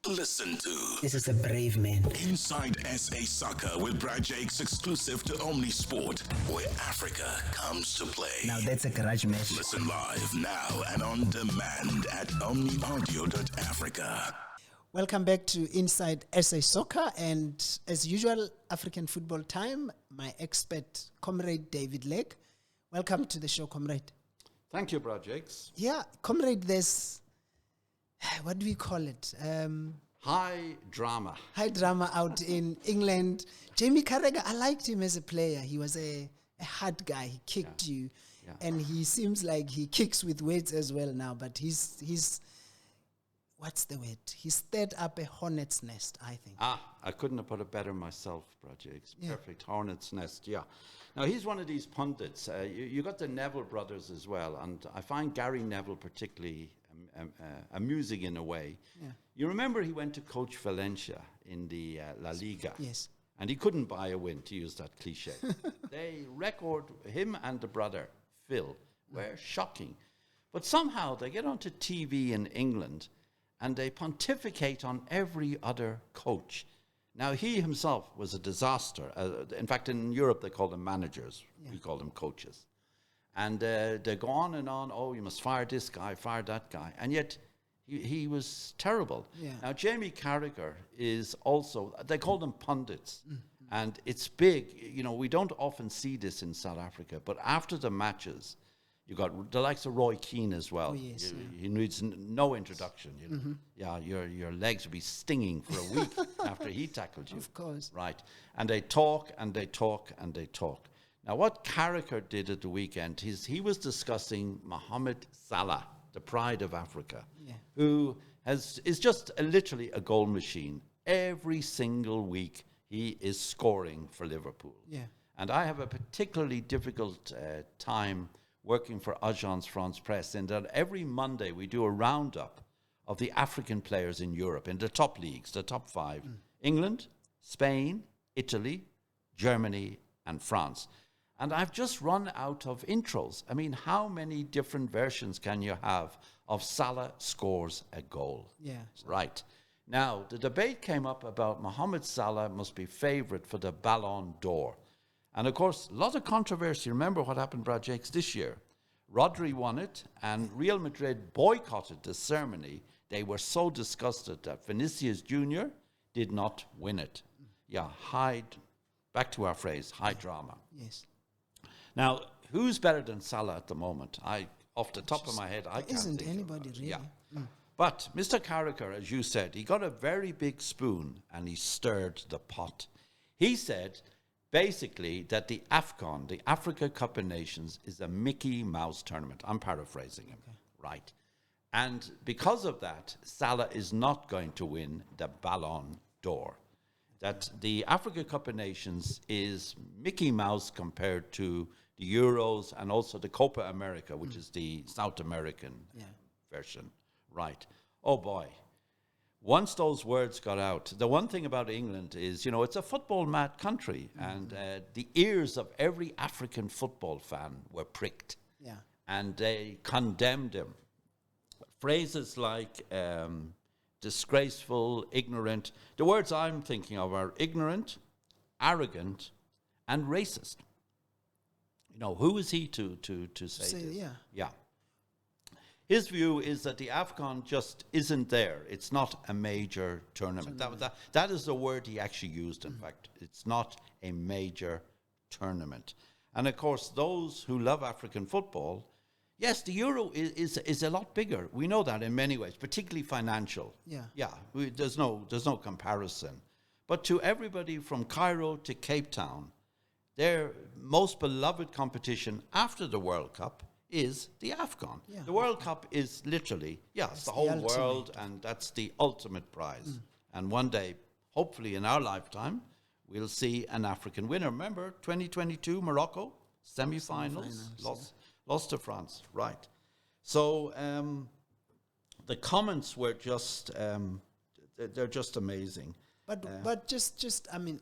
Listen to This is a brave man. Inside SA Soccer with Brad Jakes, exclusive to Omnisport, where Africa comes to play. Now that's a garage match. Listen live now and on demand at omniaudio.africa. Welcome back to Inside SA Soccer, and as usual, African football time. My expert, comrade David Legge. Welcome to the show, comrade. Thank you, Brad Jakes. Yeah, comrade, there's, what do we call it? High drama. High drama out in England. Jamie Carragher, I liked him as a player. He was a hard guy. He kicked you. Yeah. And he seems like he kicks with weights as well now, but he's what's the word? He stirred up a hornet's nest, I think. I couldn't have put it better myself, Brad Jakes. Yeah. Perfect. Hornet's nest, yeah. Now, he's one of these pundits. You got the Neville brothers as well, and I find Gary Neville particularly amusing in a way. Yeah. You remember he went to coach Valencia in the La Liga. Yes. And he couldn't buy a win, to use that cliche. Him and the brother, Phil, were shocking. But somehow they get onto TV in England and they pontificate on every other coach. Now, he himself was a disaster. In fact, in Europe, they call them managers. Yeah. We call them coaches. And they go on and on, oh, you must fire this guy, fire that guy. And yet, he was terrible. Yeah. Now, Jamie Carragher is also, they call them pundits. Mm-hmm. And it's big. You know, we don't often see this in South Africa. But after the matches, you got the likes of Roy Keane as well. Oh, yes, He needs no introduction. You know? Mm-hmm. Yeah, your legs would be stinging for a week after he tackled you. Of course. Right. And they talk and they talk and they talk. Now, what Carragher did at the weekend, he was discussing Mohamed Salah, the pride of Africa, who is just literally a goal machine. Every single week, he is scoring for Liverpool. Yeah. And I have a particularly difficult time working for Agence France Presse, in that every Monday we do a roundup of the African players in Europe, in the top leagues, the top five. England, Spain, Italy, Germany, and France. And I've just run out of intros. I mean, how many different versions can you have of Salah scores a goal? Yeah. Right. Now, the debate came up about Mohamed Salah must be favourite for the Ballon d'Or. And, of course, a lot of controversy. Remember what happened, Brad Jakes, this year. Rodri won it, and Real Madrid boycotted the ceremony. They were so disgusted that Vinicius Jr. did not win it. Yeah, back to our phrase, high drama. Yes. Now, who's better than Salah at the moment? Off the top of my head, I can't Isn't think anybody really? Yeah. But Mr. Carragher, as you said, he got a very big spoon and he stirred the pot. He said, basically, that the AFCON, the Africa Cup of Nations, is a Mickey Mouse tournament. I'm paraphrasing him, right? And because of that, Salah is not going to win the Ballon d'Or. That the Africa Cup of Nations is Mickey Mouse compared to the Euros and also the Copa America, which is the South American version. Right. Oh, boy. Once those words got out, the one thing about England is, you know, it's a football-mad country, and the ears of every African football fan were pricked. Yeah. And they condemned him. Phrases like disgraceful, ignorant. The words I'm thinking of are ignorant, arrogant, and racist. You know, who is he to say this? Yeah. Yeah. His view is that the AFCON just isn't there. It's not a major tournament. That is the word he actually used, in fact. It's not a major tournament. And, of course, those who love African football, yes, the Euro is a lot bigger. We know that in many ways, particularly financial. Yeah. Yeah, there's no comparison. But to everybody from Cairo to Cape Town, their most beloved competition after the World Cup is the AFCON. Yeah. The World Cup is literally, it's the whole world, and that's the ultimate prize. And one day, hopefully in our lifetime, we'll see an African winner. Remember, 2022, Morocco, semi-finals, lost to France. Right. So the comments were just, they're just amazing. But just I mean,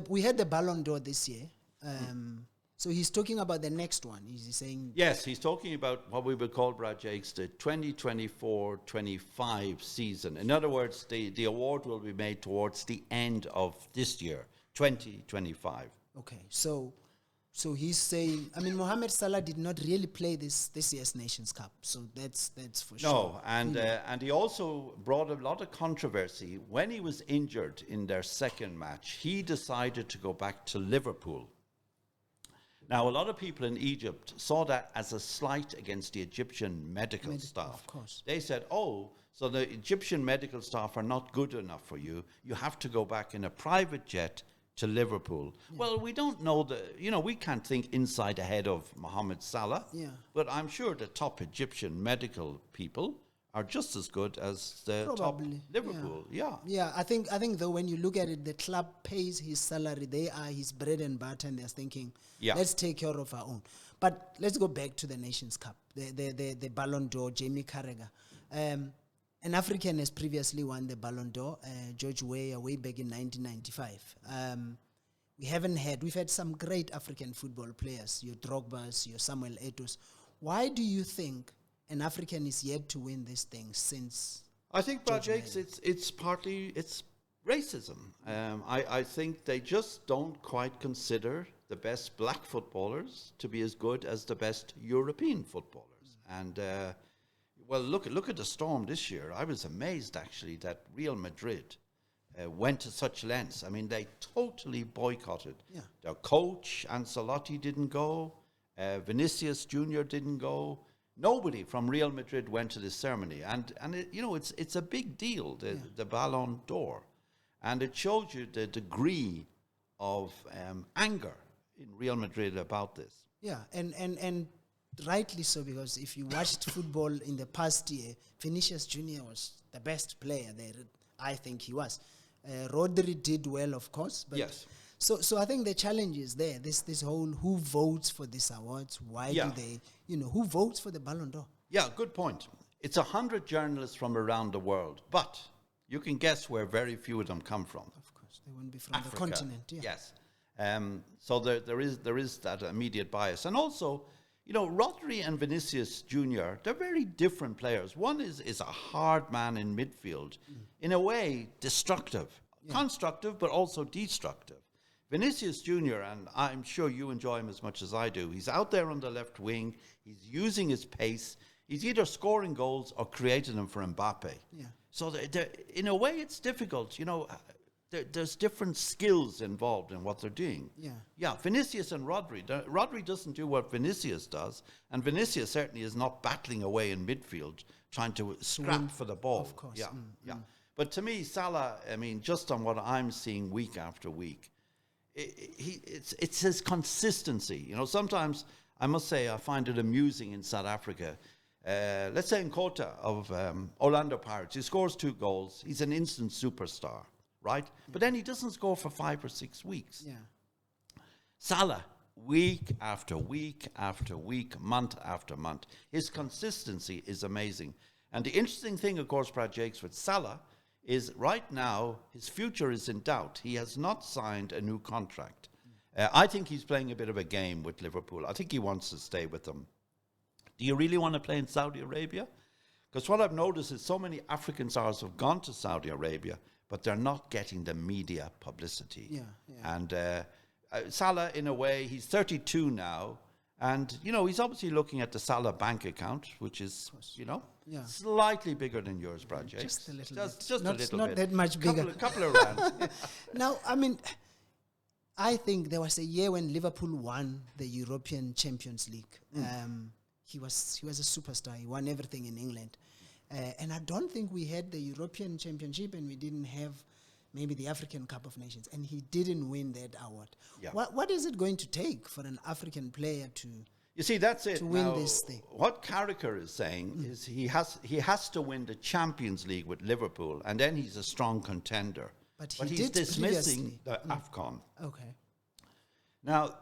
we had the Ballon d'Or this year. So he's talking about the next one. He's saying... Yes, he's talking about what we would call, Brad Jakes, the 2024-25 season. In other words, the award will be made towards the end of this year, 2025. Okay, so he's saying... I mean, Mohamed Salah did not really play this year's Nations Cup, so that's for sure. No, and he also brought a lot of controversy. When he was injured in their second match, he decided to go back to Liverpool. Now, a lot of people in Egypt saw that as a slight against the Egyptian medical staff. Of course. They said, oh, so the Egyptian medical staff are not good enough for you. You have to go back in a private jet to Liverpool. Yeah. Well, we don't know we can't think inside the head of Mohamed Salah. Yeah. But I'm sure the top Egyptian medical people are just as good as the top Liverpool. Yeah, I think though when you look at it, the club pays his salary. They are his bread and butter, and they're thinking, let's take care of our own. But let's go back to the Nations Cup, the Ballon d'Or, Jamie Carragher. An African has previously won the Ballon d'Or, George Weah, way back in 1995. We've had some great African football players, your Drogbas, your Samuel Eto'os. Why do you think an African is yet to win this thing since? I think, Brad Jakes, it's partly racism. I think they just don't quite consider the best black footballers to be as good as the best European footballers. And well, look at the Storm this year. I was amazed actually that Real Madrid went to such lengths. I mean, they totally boycotted. Yeah. Their coach Ancelotti didn't go. Vinicius Jr. didn't go. Nobody from Real Madrid went to this ceremony, and it's a big deal, the Ballon d'Or, and it shows you the degree of anger in Real Madrid about this. Yeah, and rightly so, because if you watched football in the past year, Vinicius Jr. was the best player there. I think he was. Rodri did well, of course, but yes. So I think the challenge is there. This whole who votes for these awards? Why do they? Who votes for the Ballon d'Or? Yeah, good point. It's 100 journalists from around the world, but you can guess where very few of them come from. Of course, they wouldn't be from Africa. the continent. Yeah. Yes. So there is that immediate bias, and also, Rodri and Vinicius Jr. They're very different players. One is a hard man in midfield, in a way destructive, constructive, but also destructive. Vinicius Jr., and I'm sure you enjoy him as much as I do, he's out there on the left wing, he's using his pace, he's either scoring goals or creating them for Mbappe. Yeah. So in a way it's difficult, there's different skills involved in what they're doing. Yeah, Vinicius and Rodri. Rodri doesn't do what Vinicius does, and Vinicius certainly is not battling away in midfield, trying to scrap for the ball. Of course. Yeah. But to me, Salah, I mean, just on what I'm seeing week after week, it's his consistency. Sometimes I must say I find it amusing in South Africa. Let's say in Kota of Orlando Pirates, he scores 2 goals. He's an instant superstar, right? But then he doesn't score for 5 or 6 weeks. Yeah. Salah, week after week after week, month after month, his consistency is amazing. And the interesting thing, of course, Brad Jakes, with Salah, is right now his future is in doubt. He has not signed a new contract. I think he's playing a bit of a game with Liverpool. I think he wants to stay with them. Do you really want to play in Saudi Arabia? Because what I've noticed is so many African stars have gone to Saudi Arabia, but they're not getting the media publicity. Yeah. And Salah, in a way, he's 32 now. And, he's obviously looking at the Salah bank account, which is, slightly bigger than yours, Brad Jakes. Just a little bit. Just a little bit. Not that much bigger. Couple of rands. Now, I mean, I think there was a year when Liverpool won the European Champions League. He was a superstar. He won everything in England. And I don't think we had the European Championship and we didn't have maybe the African Cup of Nations. And he didn't win that award. Yeah. What is it going to take for an African player to... You see, that's it. To win this thing. What Carragher is saying is he has to win the Champions League with Liverpool, and then he's a strong contender. But he's dismissing the AFCON. Okay. Now,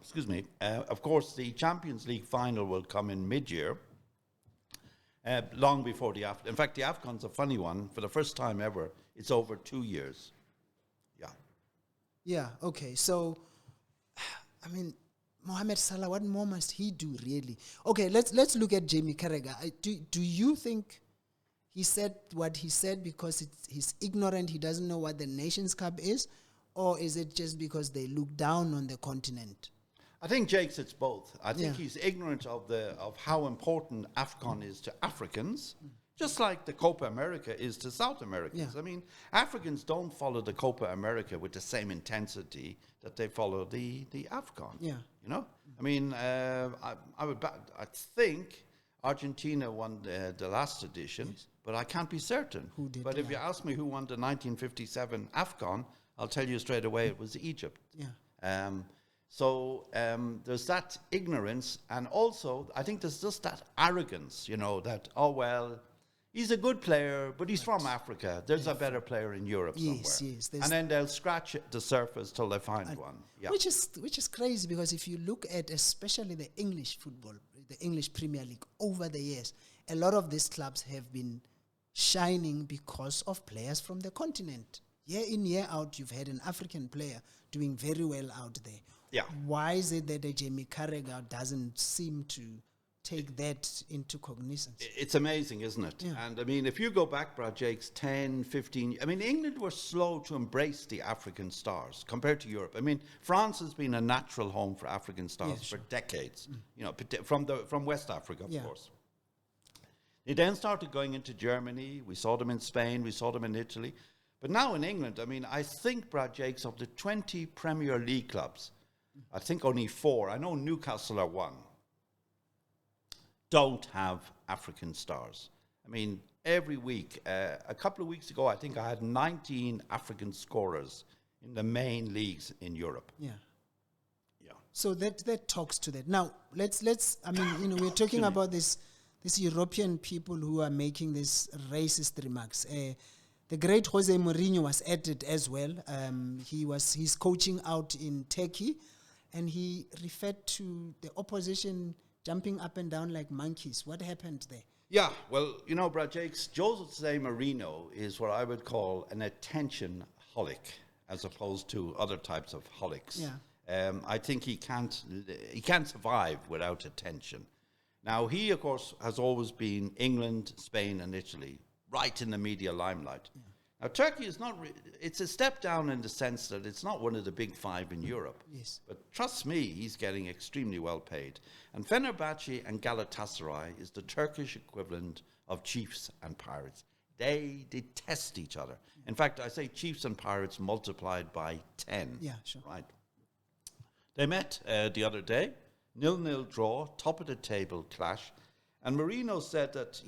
excuse me. Of course, the Champions League final will come in mid-year, long before the AFCON. In fact, the AFCON's a funny one. For the first time ever, it's over 2 years. Yeah. Yeah. Okay. So, I mean, Mohamed Salah, what more must he do, really? Okay, let's look at Jamie Carragher. Do you think he said what he said because he's ignorant, he doesn't know what the Nations Cup is? Or is it just because they look down on the continent? I think, Jakes, it's both. I think he's ignorant of how important AFCON is to Africans, just like the Copa America is to South Americans. I mean, Africans don't follow the Copa America with the same intensity that they follow the AFCON. Yeah. You know? I mean, I think Argentina won the last edition, but I can't be certain. Who did? But if you ask me who won the 1957 AFCON, I'll tell you straight away it was Egypt. Yeah. So there's that ignorance, and also I think there's just that arrogance, you know, that, oh, well, he's a good player, but he's from Africa. There's a better player in Europe somewhere. Yes. And then they'll scratch the surface till they find one. Yeah. Which is crazy, because if you look at especially the English football, the English Premier League, over the years, a lot of these clubs have been shining because of players from the continent. Year in, year out, you've had an African player doing very well out there. Yeah. Why is it that Jamie Carragher doesn't seem to take that into cognizance? It's amazing, isn't it? Yeah. And I mean, if you go back, Brad Jakes, 10, 15, I mean, England were slow to embrace the African stars compared to Europe. I mean, France has been a natural home for African stars for decades, you know, from West Africa, of course. They then started going into Germany. We saw them in Spain. We saw them in Italy. But now in England, I mean, I think, Brad Jakes, of the 20 Premier League clubs, I think only 4, I know Newcastle are one, don't have African stars. I mean, every week, a couple of weeks ago, I think I had 19 African scorers in the main leagues in Europe. Yeah. So that talks to that. Now, let's I mean, you know, we're talking about these European people who are making these racist remarks. The great Jose Mourinho was at it as well. He's coaching out in Turkey, and he referred to the opposition jumping up and down like monkeys. What happened there? Yeah, well, you know, Brad Jakes, Jose Mourinho is what I would call an attention holic, as opposed to other types of holics. Yeah. I think he can't survive without attention. Now, he, of course, has always been England, Spain, and Italy, right in the media limelight. Yeah. Now, Turkey is not, it's a step down in the sense that it's not one of the big 5 in Europe. Yes. But trust me, he's getting extremely well paid. And Fenerbahce and Galatasaray is the Turkish equivalent of Chiefs and Pirates. They detest each other. In fact, I say Chiefs and Pirates multiplied by 10. Yeah, sure. Right. They met the other day, 0-0 draw, top of the table clash. And Mourinho said that,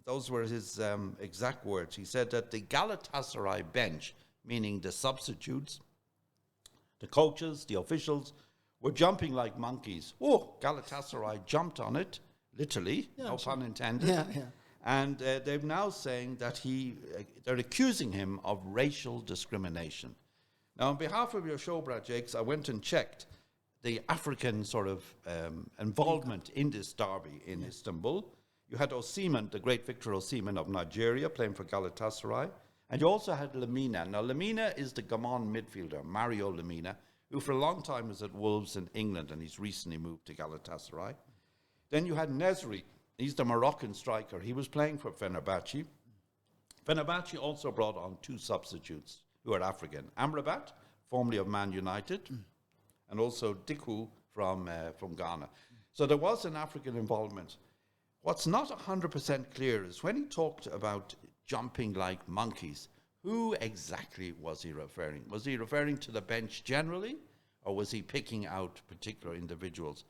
those were his exact words. He said that the Galatasaray bench, meaning the substitutes, the coaches, the officials, were jumping like monkeys. Oh, Galatasaray jumped on it, literally, no pun intended. Yeah. And they're now saying that they're accusing him of racial discrimination. Now, on behalf of your show, Brad Jakes, I went and checked the African sort of involvement in this derby in Istanbul. You had Osimhen, the great Victor Osimhen of Nigeria, playing for Galatasaray. And you also had Lemina. Now, Lemina is the Gabon midfielder, Mario Lemina, who for a long time was at Wolves in England, and he's recently moved to Galatasaray. Then you had Nesri. He's the Moroccan striker. He was playing for Fenerbahce. Fenerbahce also brought on 2 substitutes who are African. Amrabat, formerly of Man United, and also Diku from Ghana. So there was an African involvement. What's not 100% clear is when he talked about jumping like monkeys, who exactly was he referring? Was he referring to the bench generally, or was he picking out particular individuals?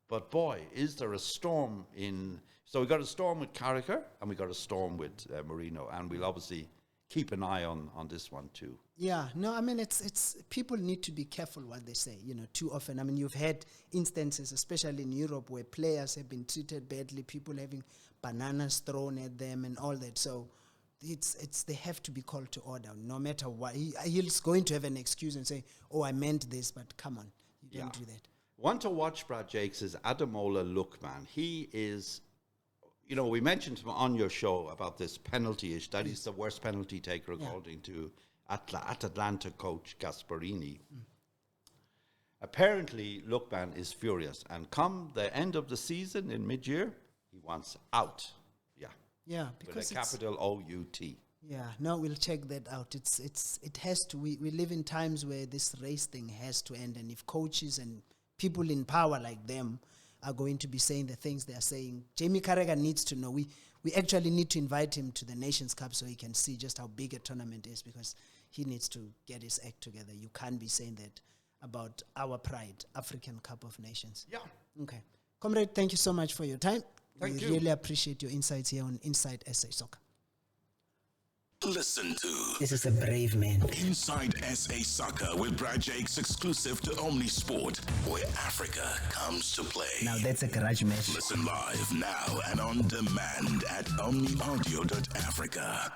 But boy, is there a storm in... So we got a storm with Carragher, and we got a storm with Mourinho, and we'll obviously keep an eye on this one too. Yeah, no, I mean, it's people need to be careful what they say, you know, too often. I mean, you've had instances, especially in Europe, where players have been treated badly, people having bananas thrown at them and all that. So they have to be called to order, no matter what. He's going to have an excuse and say, oh, I meant this, but come on, you don't do that. One to watch, Brad Jakes, is Ademola Lookman. He is... You know, we mentioned him on your show about this penalty issue. That is the worst penalty taker, according to Atalanta coach Gasparini. Apparently, Lookman is furious. And come the end of the season in mid-year, he wants out. Yeah. Yeah, With because a capital O-U-T. Yeah, no, we'll check that out. It has to. We live in times where this race thing has to end, and if coaches and people in power like them are going to be saying the things they are saying, Jamie Carragher needs to know. We actually need to invite him to the Nations Cup so he can see just how big a tournament is, because he needs to get his act together. You can't be saying that about our pride, African Cup of Nations. Yeah. Okay. Comrade, thank you so much for your time. Thank we you. really appreciate your insights here on Inside SA Soccer. Listen to This is a brave man. Inside SA Soccer with Brad Jakes, exclusive to Omnisport, where Africa comes to play. Now that's a garage match. Listen live now and on demand at omniaudio.africa.